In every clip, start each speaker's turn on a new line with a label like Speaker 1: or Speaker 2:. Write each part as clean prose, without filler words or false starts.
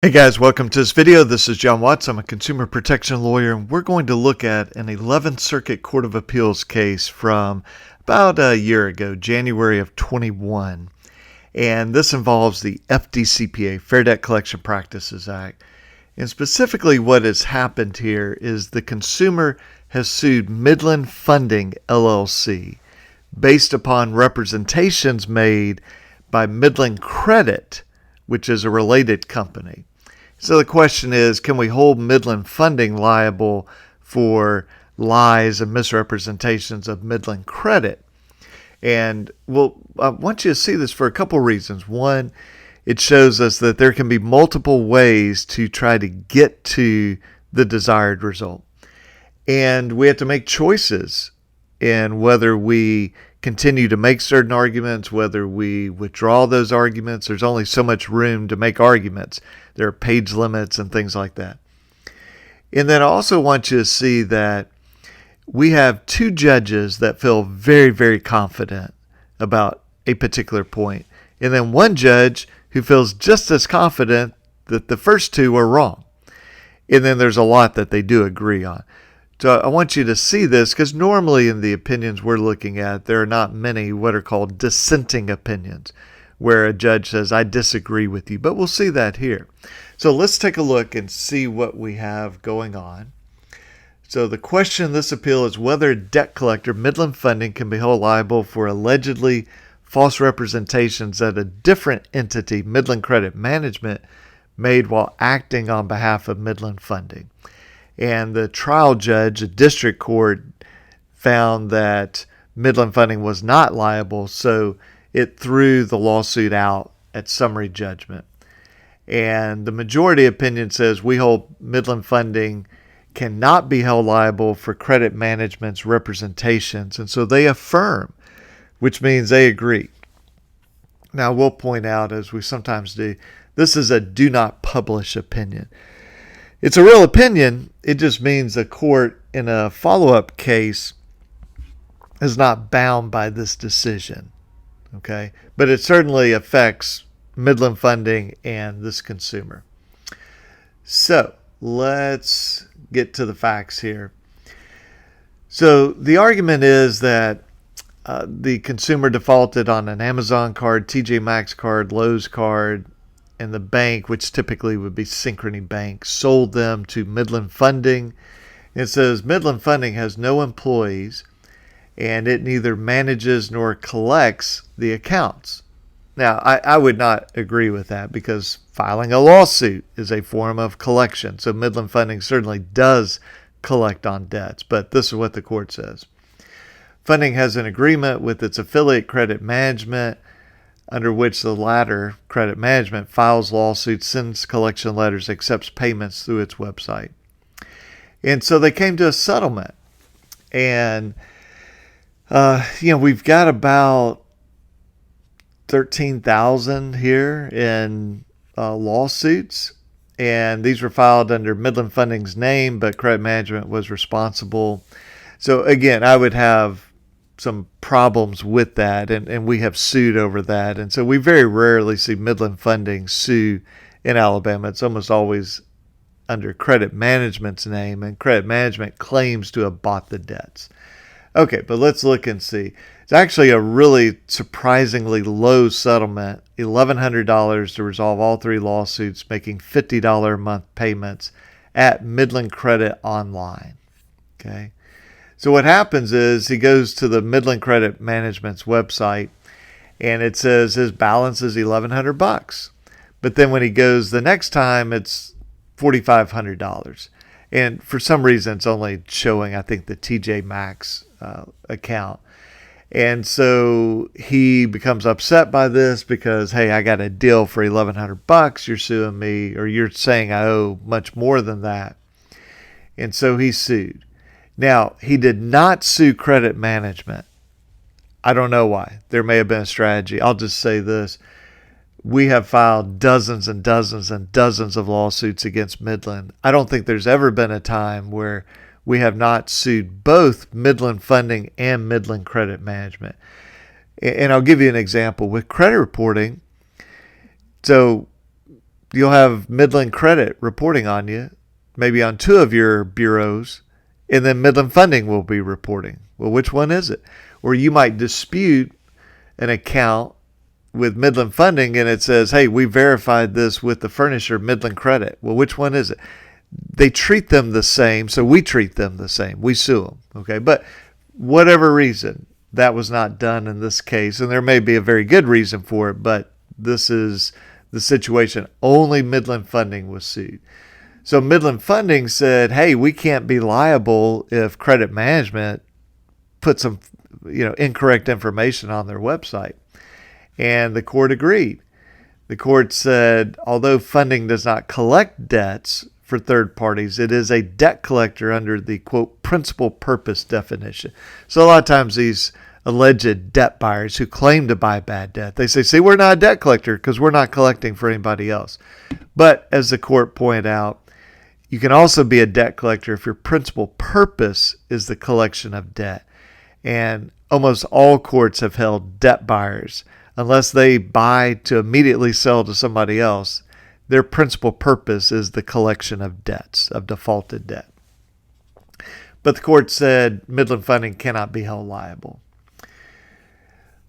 Speaker 1: Hey guys, welcome to this video. This is John Watts. I'm a consumer protection lawyer, and we're going to look at an 11th Circuit Court of Appeals case from about a year ago, January of 21. And this involves the FDCPA, Fair Debt Collection Practices Act. And specifically what has happened here is the consumer has sued Midland Funding, LLC, based upon representations made by Midland Credit, which is a related company. So the question is, can we hold Midland Funding liable for lies and misrepresentations of Midland Credit? And I want you to see this for a couple reasons. One, it shows us that there can be multiple ways to try to get to the desired result. And we have to make choices in whether we continue to make certain arguments, whether we withdraw those arguments. There's only so much room to make arguments. There are page limits and things like that. And then I also want you to see that we have two judges that feel very, very confident about a particular point. And then one judge who feels just as confident that the first two are wrong. And then there's a lot that they do agree on. So I want you to see this because normally in the opinions we're looking at, there are not many what are called dissenting opinions where a judge says, I disagree with you, but we'll see that here. So let's take a look and see what we have going on. So the question in this appeal is whether debt collector Midland Funding can be held liable for allegedly false representations that a different entity, Midland Credit Management, made while acting on behalf of Midland Funding. And the trial judge, the district court, found that Midland Funding was not liable, so it threw the lawsuit out at summary judgment. And the majority opinion says we hold Midland Funding cannot be held liable for credit management's representations. And so they affirm, which means they agree. Now, we'll point out, as we sometimes do, this is a do not publish opinion. It's a real opinion. It just means the court in a follow-up case is not bound by this decision. Okay? But it certainly affects Midland Funding and this consumer. So let's get to the facts here. So the argument is that the consumer defaulted on an Amazon card, TJ Maxx card, Lowe's card, and the bank, which typically would be Synchrony Bank, sold them to Midland Funding. It says Midland Funding has no employees, and it neither manages nor collects the accounts. Now, I would not agree with that because filing a lawsuit is a form of collection. So Midland Funding certainly does collect on debts, but this is what the court says. Funding has an agreement with its affiliate Credit Management, under which the latter, Credit Management, files lawsuits, sends collection letters, accepts payments through its website. And so they came to a settlement. And, we've got about 13,000 here in lawsuits. And these were filed under Midland Funding's name, but Credit Management was responsible. So, again, I would have some problems with that, and we have sued over that. And so we very rarely see Midland Funding sue in Alabama. It's almost always under Credit Management's name, and Credit Management claims to have bought the debts. Okay, but let's look and see. It's actually a really surprisingly low settlement, $1,100 to resolve all three lawsuits, making $50 a month payments at Midland Credit Online. Okay. So what happens is he goes to the Midland Credit Management's website, and it says his balance is $1,100. But then when he goes the next time, it's $4,500. And for some reason, it's only showing, I think, the TJ Maxx account. And so he becomes upset by this because, hey, I got a deal for $1,100. You're suing me, or you're saying I owe much more than that. And so he sued. Now, he did not sue Credit Management. I don't know why. There may have been a strategy. I'll just say this. We have filed dozens and dozens and dozens of lawsuits against Midland. I don't think there's ever been a time where we have not sued both Midland Funding and Midland Credit Management. And I'll give you an example. With credit reporting, so you'll have Midland Credit reporting on you, maybe on 2 of your bureaus, and then Midland Funding will be reporting. Well, which one is it? Or you might dispute an account with Midland Funding and it says, hey, we verified this with the furnisher Midland Credit. Well, which one is it? They treat them the same, so we treat them the same. We sue them, okay? But whatever reason, that was not done in this case, and there may be a very good reason for it, but this is the situation. Only Midland Funding was sued. So Midland Funding said, hey, we can't be liable if credit management put some incorrect information on their website. And the court agreed. The court said, although funding does not collect debts for third parties, it is a debt collector under the, quote, principal purpose definition. So a lot of times these alleged debt buyers who claim to buy bad debt, they say, see, we're not a debt collector because we're not collecting for anybody else. But as the court pointed out, you can also be a debt collector if your principal purpose is the collection of debt. And almost all courts have held debt buyers, unless they buy to immediately sell to somebody else, their principal purpose is the collection of debts, of defaulted debt. But the court said Midland Funding cannot be held liable.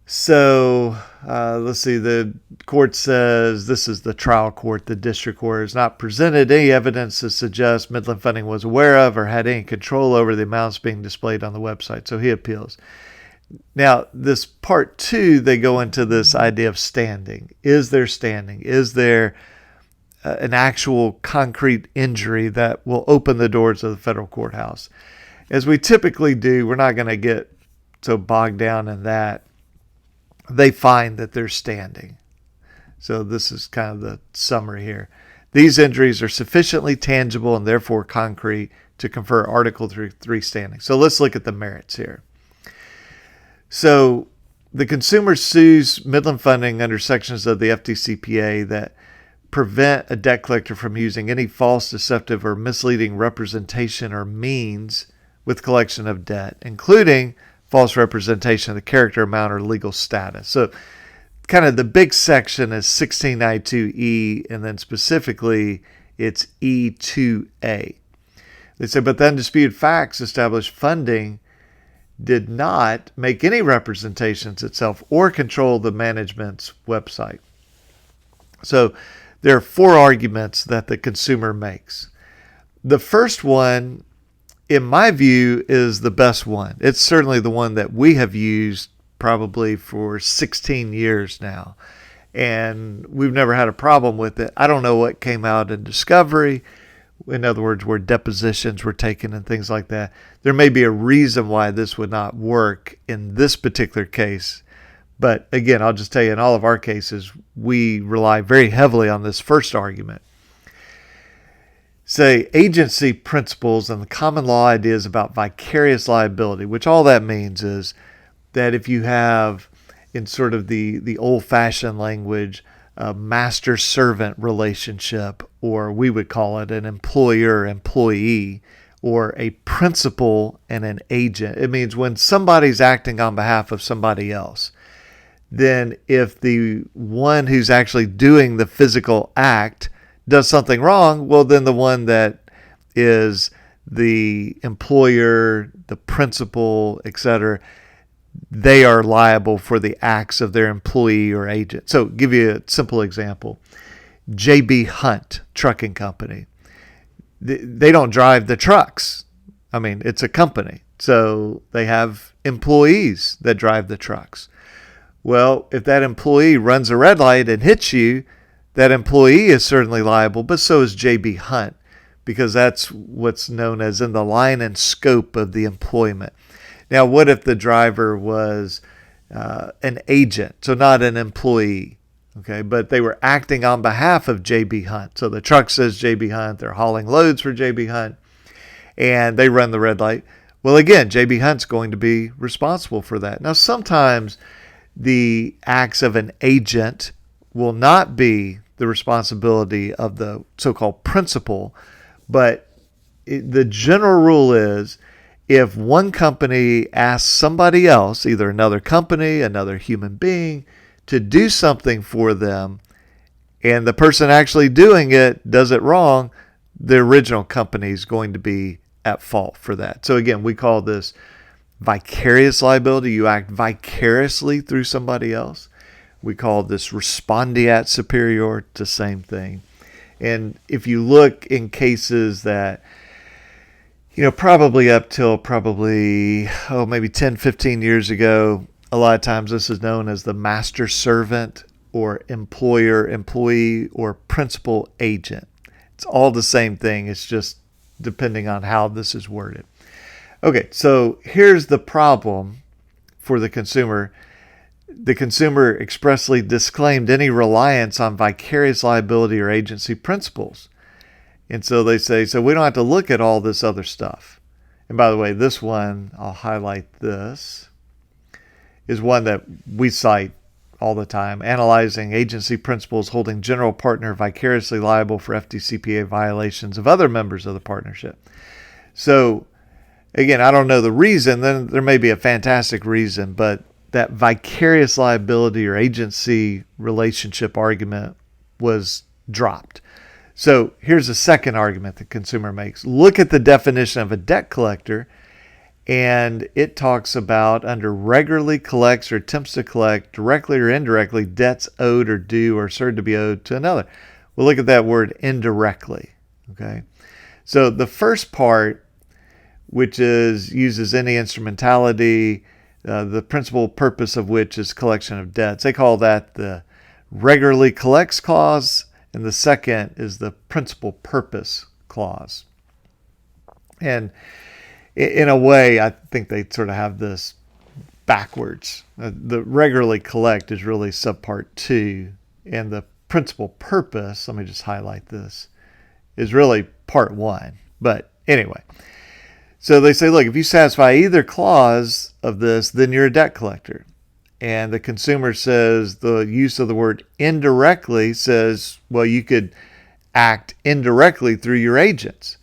Speaker 1: So let's see, the court says, this is the trial court, the district court has not presented any evidence to suggest Midland Funding was aware of or had any control over the amounts being displayed on the website. So he appeals. Now, this part 2, they go into this idea of standing. Is there standing? Is there an actual concrete injury that will open the doors of the federal courthouse? As we typically do, we're not going to get so bogged down in that. They find that they're standing. So this is kind of the summary here. These injuries are sufficiently tangible and therefore concrete to confer Article 3 standing. So let's look at the merits here. So the consumer sues Midland Funding under sections of the FDCPA that prevent a debt collector from using any false, deceptive, or misleading representation or means with collection of debt, including false representation of the character, amount, or legal status. So kind of the big section is 1692E, and then specifically it's E2A. They say, but the undisputed facts establish funding did not make any representations itself or control the management's website. So there are 4 arguments that the consumer makes. The first one, in my view, is the best one. It's certainly the one that we have used probably for 16 years now, and we've never had a problem with it. I don't know what came out in discovery. In other words, where depositions were taken and things like that. There may be a reason why this would not work in this particular case. But again, I'll just tell you, in all of our cases, we rely very heavily on this first argument. Say, agency principles and the common law ideas about vicarious liability, which all that means is that if you have, in sort of the old-fashioned language, a master-servant relationship, or we would call it an employer-employee, or a principal and an agent. It means when somebody's acting on behalf of somebody else, then if the one who's actually doing the physical act does something wrong, well, then the one that is the employer, the principal, etc., they are liable for the acts of their employee or agent. So give you a simple example. J.B. Hunt Trucking Company. They don't drive the trucks. I mean, it's a company. So they have employees that drive the trucks. Well, if that employee runs a red light and hits you, that employee is certainly liable, but so is J.B. Hunt, because that's what's known as in the line and scope of the employment. Now, what if the driver was an agent, so not an employee, okay, but they were acting on behalf of J.B. Hunt. So the truck says J.B. Hunt, they're hauling loads for J.B. Hunt, and they run the red light. Well, again, J.B. Hunt's going to be responsible for that. Now, sometimes the acts of an agent will not be the responsibility of the so-called principal, but the general rule is if one company asks somebody else, either another company, another human being, to do something for them, and the person actually doing it does it wrong, the original company is going to be at fault for that. So again, we call this vicarious liability. You act vicariously through somebody else. We call this respondeat superior, the same thing. And if you look in cases that, probably up till maybe 10, 15 years ago, a lot of times this is known as the master servant or employer, employee, or principal agent. It's all the same thing. It's just depending on how this is worded. Okay, so here's the problem for the consumer. The consumer expressly disclaimed any reliance on vicarious liability or agency principles. And so they say, so we don't have to look at all this other stuff. And by the way, this one, I'll highlight this, is one that we cite all the time. Analyzing agency principles holding general partner vicariously liable for FDCPA violations of other members of the partnership. So, again, I don't know the reason. Then there may be a fantastic reason, but that vicarious liability or agency relationship argument was dropped. So here's a second argument the consumer makes. Look at the definition of a debt collector, and it talks about under regularly collects or attempts to collect directly or indirectly debts owed or due or asserted to be owed to another. Well, look at that word indirectly. Okay, so the first part, which uses any instrumentality, the principal purpose of which is collection of debts. They call that the regularly collects clause, and the second is the principal purpose clause. And in a way, I think they sort of have this backwards. The regularly collect is really subpart 2, and the principal purpose, let me just highlight this, is really part 1. But anyway, so they say, look, if you satisfy either clause of this, then you're a debt collector. And the consumer says the use of the word indirectly says, well, you could act indirectly through your agents.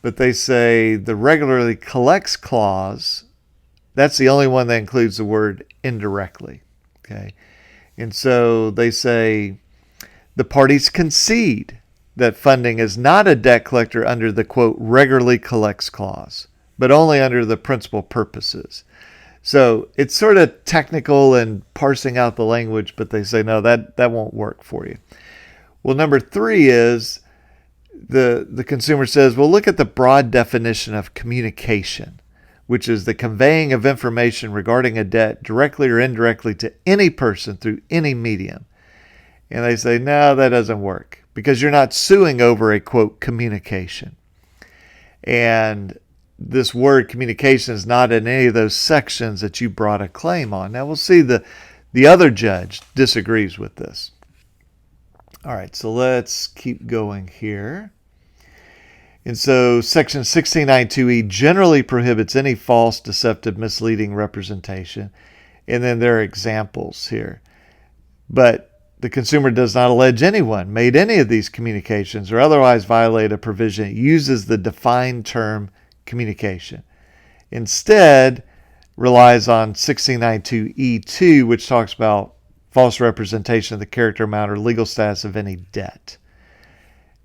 Speaker 1: But they say the regularly collects clause, that's the only one that includes the word indirectly. Okay. And so they say the parties concede that funding is not a debt collector under the, quote, regularly collects clause, but only under the principal purposes. So it's sort of technical and parsing out the language, but they say, no, that won't work for you. Well, number 3 is the consumer says, well, look at the broad definition of communication, which is the conveying of information regarding a debt directly or indirectly to any person through any medium. And they say, no, that doesn't work because you're not suing over a, quote, communication. And this word communication is not in any of those sections that you brought a claim on. Now we'll see the other judge disagrees with this. All right, so let's keep going here. And so section 1692E generally prohibits any false, deceptive, misleading representation. And then there are examples here. But the consumer does not allege anyone made any of these communications or otherwise violate a provision that uses the defined term communication. Instead, relies on 1692E2, which talks about false representation of the character, amount, or legal status of any debt.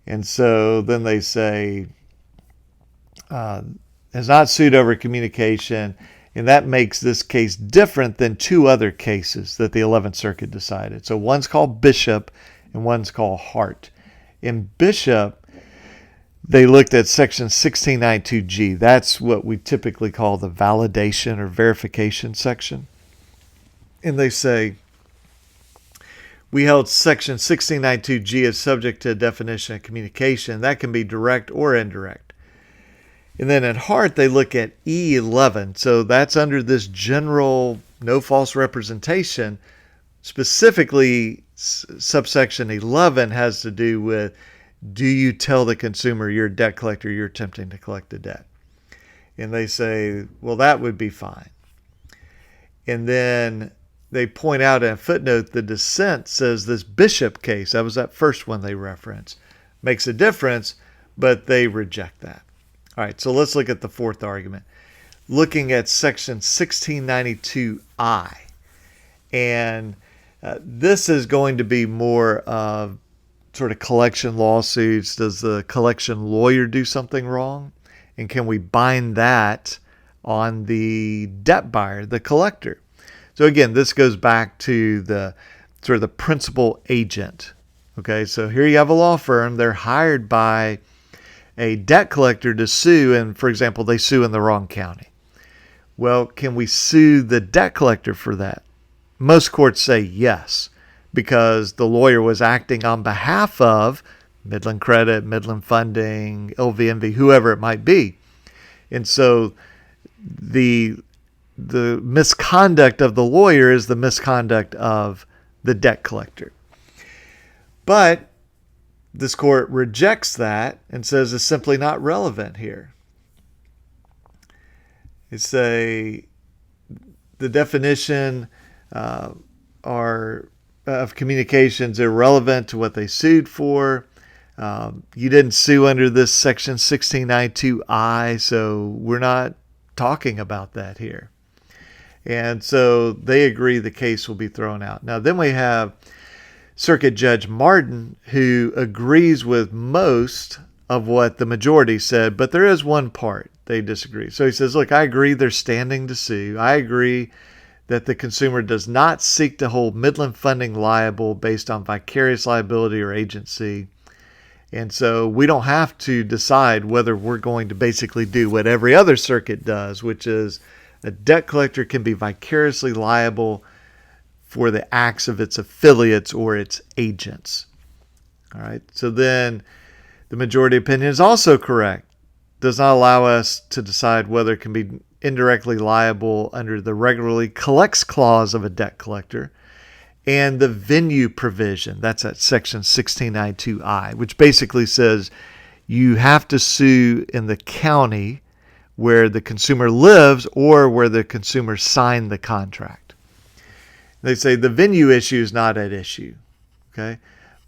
Speaker 1: And so then they say, has not sued over communication, and that makes this case different than 2 other cases that the 11th Circuit decided. So one's called Bishop and one's called Hart. In Bishop, they looked at section 1692G. That's what we typically call the validation or verification section. And they say, we held section 1692G is subject to a definition of communication. That can be direct or indirect. And then at Hart, they look at E11. So that's under this general no false representation. Specifically, subsection 11 has to do with, do you tell the consumer you're a debt collector, you're attempting to collect a debt? And they say, well, that would be fine. And then they point out in a footnote, the dissent says this Bishop case, that was that first one they referenced, makes a difference, but they reject that. All right, so let's look at the 4th argument. Looking at section 1692I. And This is going to be more of sort of collection lawsuits. Does the collection lawyer do something wrong? And can we bind that on the debt buyer, the collector? So again, this goes back to the sort of the principal agent. Okay, so here you have a law firm. They're hired by a debt collector to sue, and for example, they sue in the wrong county. Well, can we sue the debt collector for that? Most courts say yes, because the lawyer was acting on behalf of Midland Credit, Midland Funding, LVMV, whoever it might be. And so the misconduct of the lawyer is the misconduct of the debt collector. But this court rejects that and says it's simply not relevant here. It's the definition of communications irrelevant to what they sued for. You didn't sue under this section 1692I, so we're not talking about that here. And so they agree the case will be thrown out. Now then we have Circuit Judge Martin, who agrees with most of what the majority said, but there is one part they disagree. So he says, look, I agree they're standing to sue. I agree that the consumer does not seek to hold Midland Funding liable based on vicarious liability or agency. And so we don't have to decide whether we're going to basically do what every other circuit does, which is a debt collector can be vicariously liable for the acts of its affiliates or its agents. All right. So then the majority opinion is also correct. Does not allow us to decide whether it can be indirectly liable under the regularly collects clause of a debt collector and the venue provision. That's at section 1692I, which basically says you have to sue in the county where the consumer lives or where the consumer signed the contract. They say the venue issue is not at issue. Okay.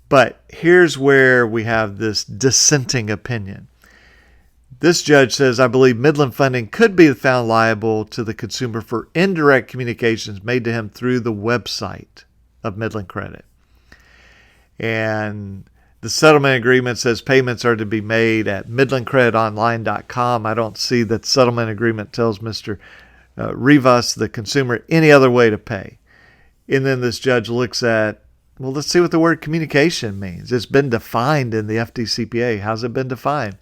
Speaker 1: But here's where we have this dissenting opinion. This judge says, I believe Midland Funding could be found liable to the consumer for indirect communications made to him through the website of Midland Credit. And the settlement agreement says payments are to be made at midlandcreditonline.com. I don't see that settlement agreement tells Mr. Rivas, the consumer, any other way to pay. And then this judge looks at, well, let's see what the word communication means. It's been defined in the FDCPA. How's it been defined?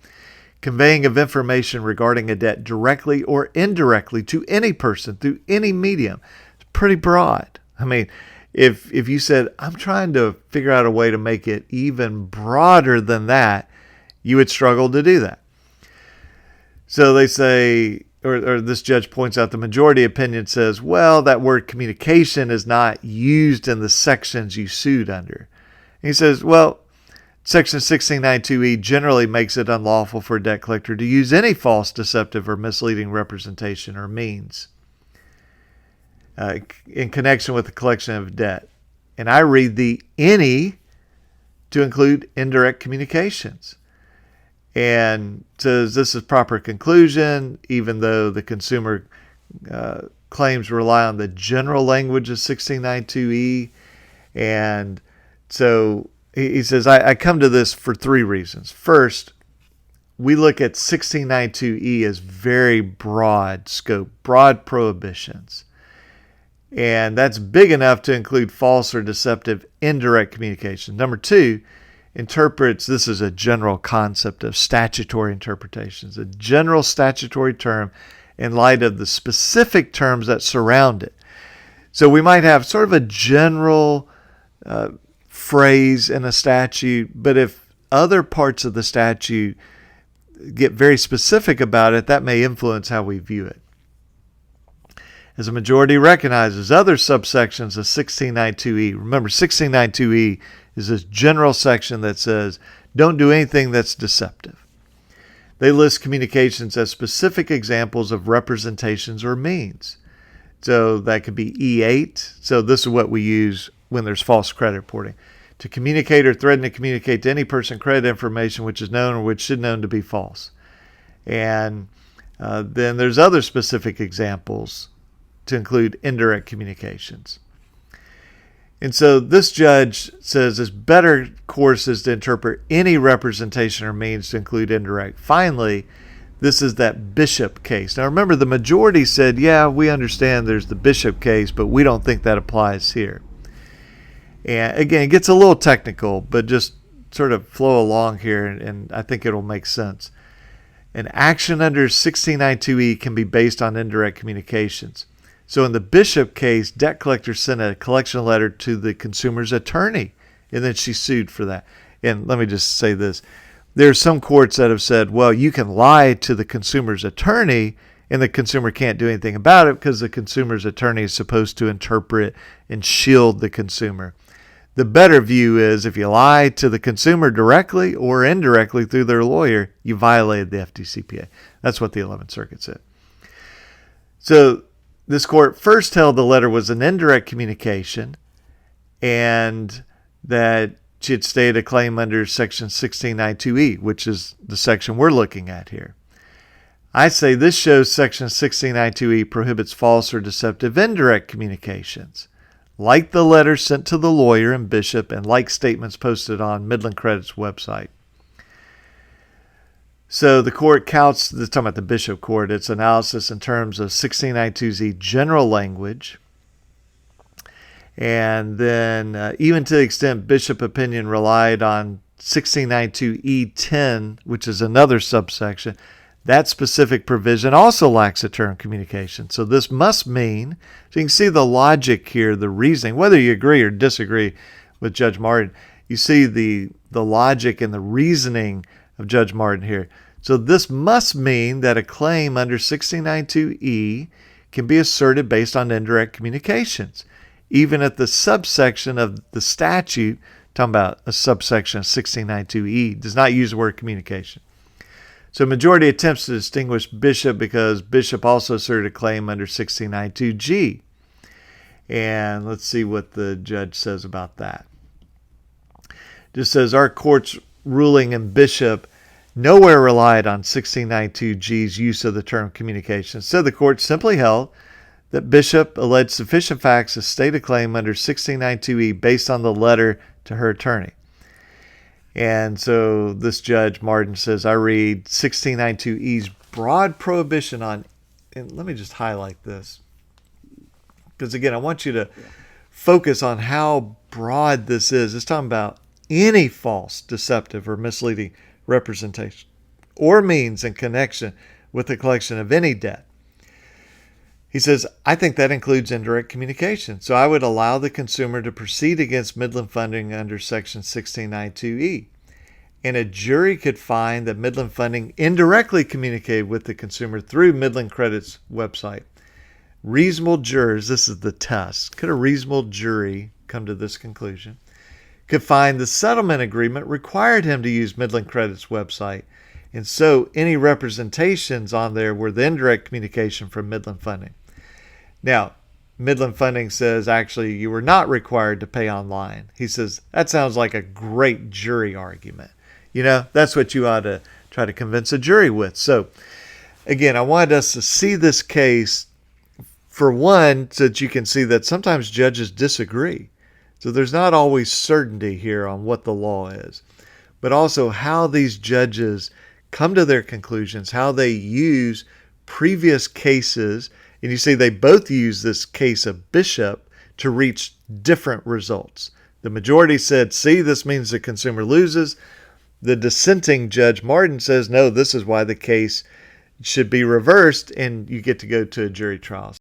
Speaker 1: Conveying of information regarding a debt directly or indirectly to any person through any medium. It's pretty broad. I mean, if you said, I'm trying to figure out a way to make it even broader than that, you would struggle to do that. So they say, or this judge points out, the majority opinion says, well, that word communication is not used in the sections you sued under. And he says, well, Section 1692E generally makes it unlawful for a debt collector to use any false, deceptive, or misleading representation or means in connection with the collection of debt. And I read the any to include indirect communications. And says this is proper conclusion, even though the consumer claims rely on the general language of 1692E. And so he says, I come to this for three reasons. First, we look at 1692E as very broad scope, broad prohibitions. And that's big enough to include false or deceptive indirect communication. Number two, interprets, this is a general concept of statutory interpretations, a general statutory term in light of the specific terms that surround it. So we might have sort of a general phrase in a statute, but if other parts of the statute get very specific about it, that may influence how we view it. As a majority recognizes other subsections of 1692E. Remember, 1692E is this general section that says, don't do anything that's deceptive. They list communications as specific examples of representations or means. So that could be E8. So this is what we use when there's false credit reporting. To communicate or threaten to communicate to any person credit information which is known or which should known to be false. And then there's other specific examples to include indirect communications. And so this judge says his better course is to interpret any representation or means to include indirect. Finally, this is that Bishop case. Now remember, the majority said, yeah, we understand there's the Bishop case, but we don't think that applies here. And again, it gets a little technical, but just sort of flow along here, and I think it'll make sense. An action under 1692E can be based on indirect communications. So in the Bishop case, debt collector sent a collection letter to the consumer's attorney, and then she sued for that. And let me just say this. There are some courts that have said, well, you can lie to the consumer's attorney, and the consumer can't do anything about it because the consumer's attorney is supposed to interpret and shield the consumer. The better view is if you lie to the consumer directly or indirectly through their lawyer, you violated the FDCPA. That's what the 11th Circuit said. So this court first held the letter was an indirect communication and that she had stated a claim under Section 1692E, which is the section we're looking at here. I say this shows Section 1692E prohibits false or deceptive indirect communications, like the letter sent to the lawyer and Bishop and like statements posted on Midland Credit's website. So the court counts, this is talking about the Bishop court, its analysis in terms of 1692Z general language. And then even to the extent Bishop opinion relied on 1692E10, which is another subsection, that specific provision also lacks a term communication. So this must mean, so you can see the logic here, the reasoning, whether you agree or disagree with Judge Martin, you see the logic and the reasoning of Judge Martin here. So this must mean that a claim under 1692E can be asserted based on indirect communications, even at the subsection of the statute, talking about a subsection of 1692E, does not use the word communication. So majority attempts to distinguish Bishop because Bishop also asserted a claim under 1692G. And let's see what the judge says about that. Just says our court's ruling in Bishop nowhere relied on 1692G's use of the term communication. So the court simply held that Bishop alleged sufficient facts to state a claim under 1692E based on the letter to her attorney. And so this judge, Martin, says, I read 1692E's broad prohibition on, and let me just highlight this, because again, I want you to focus on how broad this is. It's talking about any false, deceptive, or misleading representation or means in connection with the collection of any debt. He says, I think that includes indirect communication. So I would allow the consumer to proceed against Midland Funding under Section 1692E. And a jury could find that Midland Funding indirectly communicated with the consumer through Midland Credit's website. Reasonable jurors, this is the test, could a reasonable jury come to this conclusion? Could find the settlement agreement required him to use Midland Credit's website. And so any representations on there were the indirect communication from Midland Funding. Now, Midland Funding says, actually, you were not required to pay online. He says, that sounds like a great jury argument. You know, that's what you ought to try to convince a jury with. So, again, I wanted us to see this case, for one, so that you can see that sometimes judges disagree. So there's not always certainty here on what the law is, but also how these judges come to their conclusions, how they use previous cases. And you see they both use this case of Bishop to reach different results. The majority said, see, this means the consumer loses. The dissenting Judge Martin says, no, this is why the case should be reversed, and you get to go to a jury trial.